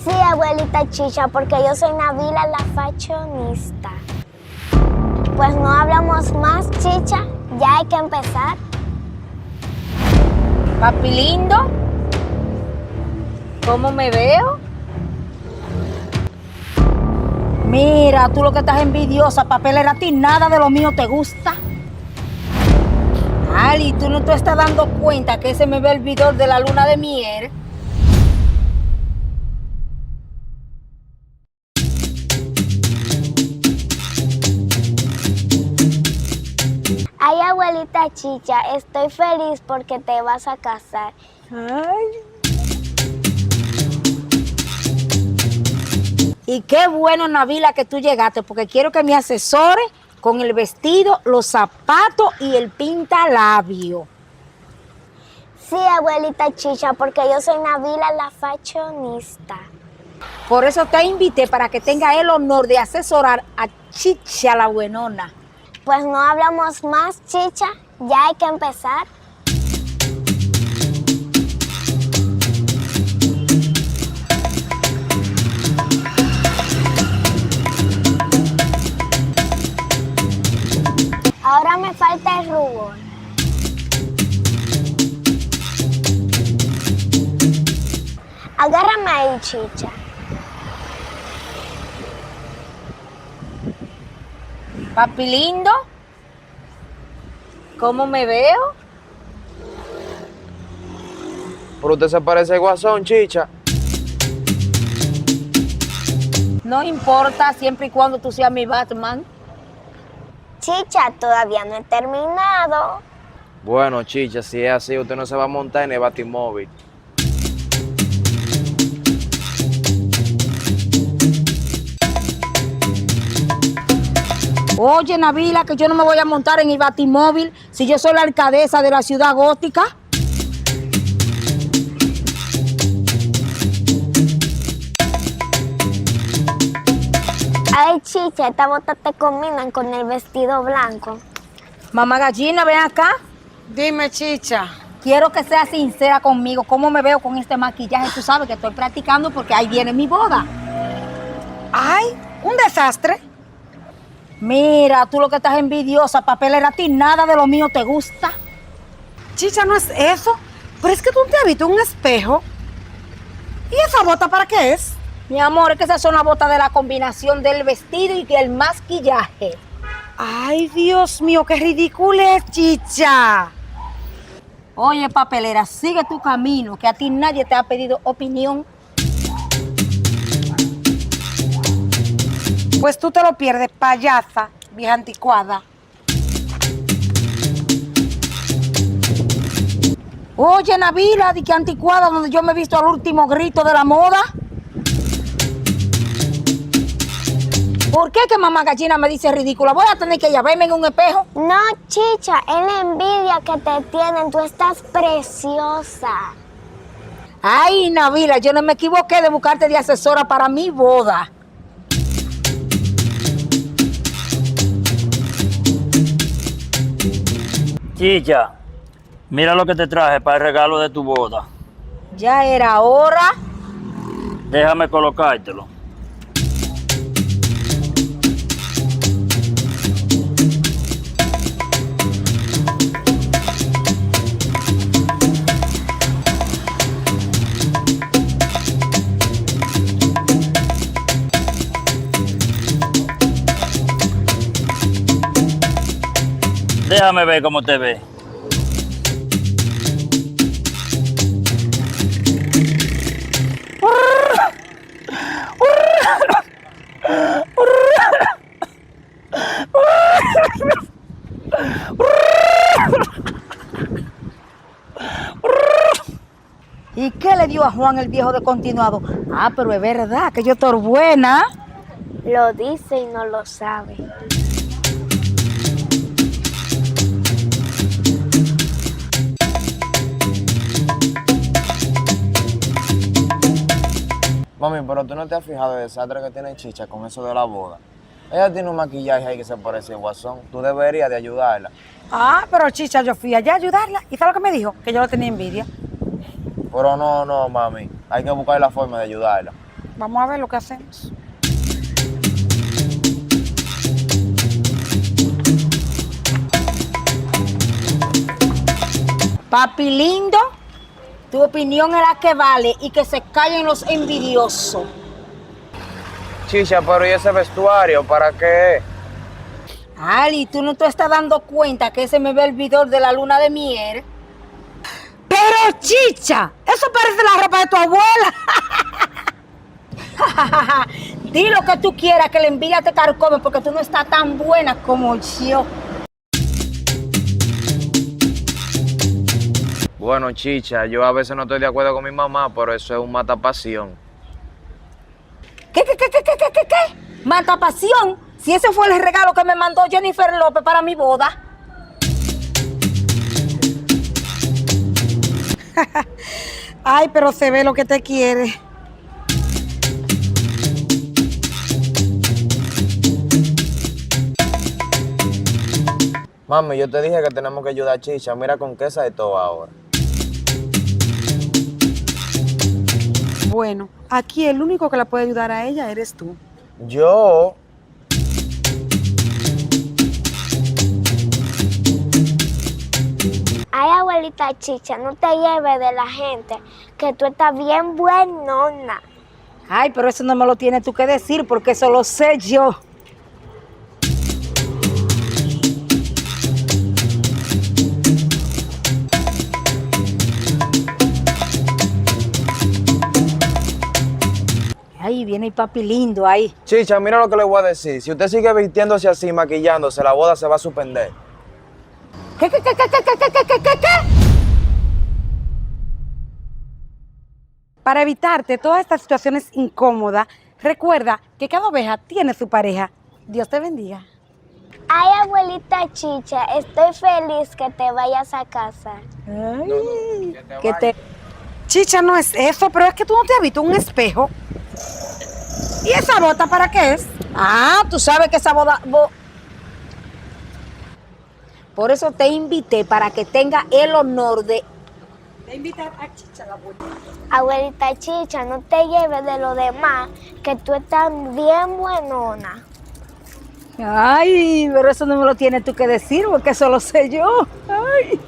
Sí, abuelita Chicha, porque yo soy Nabila la fashionista. Pues no hablamos más, Chicha, ya hay que empezar. Papi lindo, ¿cómo me veo? Mira, tú lo que estás envidiosa, papelera, a ti nada de lo mío te gusta. Ali, tú no te estás dando cuenta que ese me ve el video de la luna de miel. Ay, abuelita Chicha, estoy feliz porque te vas a casar. Ay. Y qué bueno, Nabila, que tú llegaste, porque quiero que me asesore con el vestido, los zapatos y el pintalabio. Sí, abuelita Chicha, porque yo soy Nabila la fashionista. Por eso te invité para que tenga el honor de asesorar a Chicha la buenona. Pues no hablamos más, Chicha, ya hay que empezar. Ahora me falta el rubor. Agárrame ahí, Chicha. Papi lindo, ¿cómo me veo? Pero usted se parece a Guasón, Chicha. No importa, siempre y cuando tú seas mi Batman. Chicha, todavía no he terminado. Bueno, Chicha, si es así, usted no se va a montar en el Batimóvil. Oye, Nabila, que yo no me voy a montar en el batimóvil si yo soy la alcaldesa de la ciudad gótica. Ay, Chicha, estas botas te combinan con el vestido blanco. Mamá gallina, ven acá. Dime, Chicha. Quiero que seas sincera conmigo. ¿Cómo me veo con este maquillaje? Tú sabes que estoy practicando porque ahí viene mi boda. Ay, un desastre. Mira, tú lo que estás envidiosa, papelera, a ti nada de lo mío te gusta. Chicha, no es eso. Pero es que tú te has visto en un espejo. ¿Y esa bota para qué es? Mi amor, es que esas son las botas de la combinación del vestido y del maquillaje. Ay, Dios mío, qué ridícula es, Chicha. Oye, papelera, sigue tu camino, que a ti nadie te ha pedido opinión. Pues tú te lo pierdes, payasa, vieja anticuada. Oye, Nabila, di que anticuada, donde yo me he visto al último grito de la moda. ¿Por qué que mamá gallina me dice ridícula? Voy a tener que ya verme en un espejo. No, Chicha, es la envidia que te tienen. Tú estás preciosa. Ay, Nabila, yo no me equivoqué de buscarte de asesora para mi boda. Chicha, mira lo que te traje para el regalo de tu boda. Ya era hora. Déjame colocártelo. Déjame ver cómo te ve. ¿Y qué le dio a Juan el viejo de continuado? Ah, pero es verdad que yo estoy buena. Lo dice y no lo sabe. Mami, pero tú no te has fijado el desastre que tiene Chicha con eso de la boda. Ella tiene un maquillaje ahí que se parece a Guasón. Tú deberías de ayudarla. Ah, pero Chicha, yo fui allá a ayudarla. ¿Y sabes lo que me dijo? Que yo le tenía envidia. Pero no, mami. Hay que buscar la forma de ayudarla. Vamos a ver lo que hacemos. Papi lindo, tu opinión es la que vale y que se callen los envidiosos. Chicha, pero ¿y ese vestuario para qué? Ali, tú no te estás dando cuenta que ese me ve el vidor de la luna de miel. Pero chicha, eso parece la ropa de tu abuela. Di lo que tú quieras, que la envidia te carcome porque tú no estás tan buena como yo. Bueno, Chicha, yo a veces no estoy de acuerdo con mi mamá, pero eso es un matapasión. ¿Qué? Mata pasión. Si ese fue el regalo que me mandó Jennifer López para mi boda. Ay, pero se ve lo que te quiere. Mami, yo te dije que tenemos que ayudar a Chicha. Mira con qué de todo ahora. Bueno, aquí el único que la puede ayudar a ella eres tú. Yo. Ay, abuelita Chicha, no te lleves de la gente, que tú estás bien buenona. Ay, pero eso no me lo tienes tú que decir porque eso lo sé yo. Ay, viene el papi lindo ahí. Chicha, mira lo que le voy a decir. Si usted sigue vistiéndose así, maquillándose, la boda se va a suspender. ¿Qué? Para evitarte todas estas situaciones incómodas, recuerda que cada oveja tiene su pareja. Dios te bendiga. Ay, abuelita Chicha, estoy feliz que te vayas a casar. Ay, que te... Chicha, no es eso, pero es que tú no te has visto un espejo. ¿Y esa bota para qué es? Ah, tú sabes que esa boda... Por eso te invité, para que tenga el honor de... invitar a Chicha a la boda. Abuelita Chicha, no te lleves de lo demás, que tú estás bien buenona. Ay, pero eso no me lo tienes tú que decir, porque eso lo sé yo. Ay.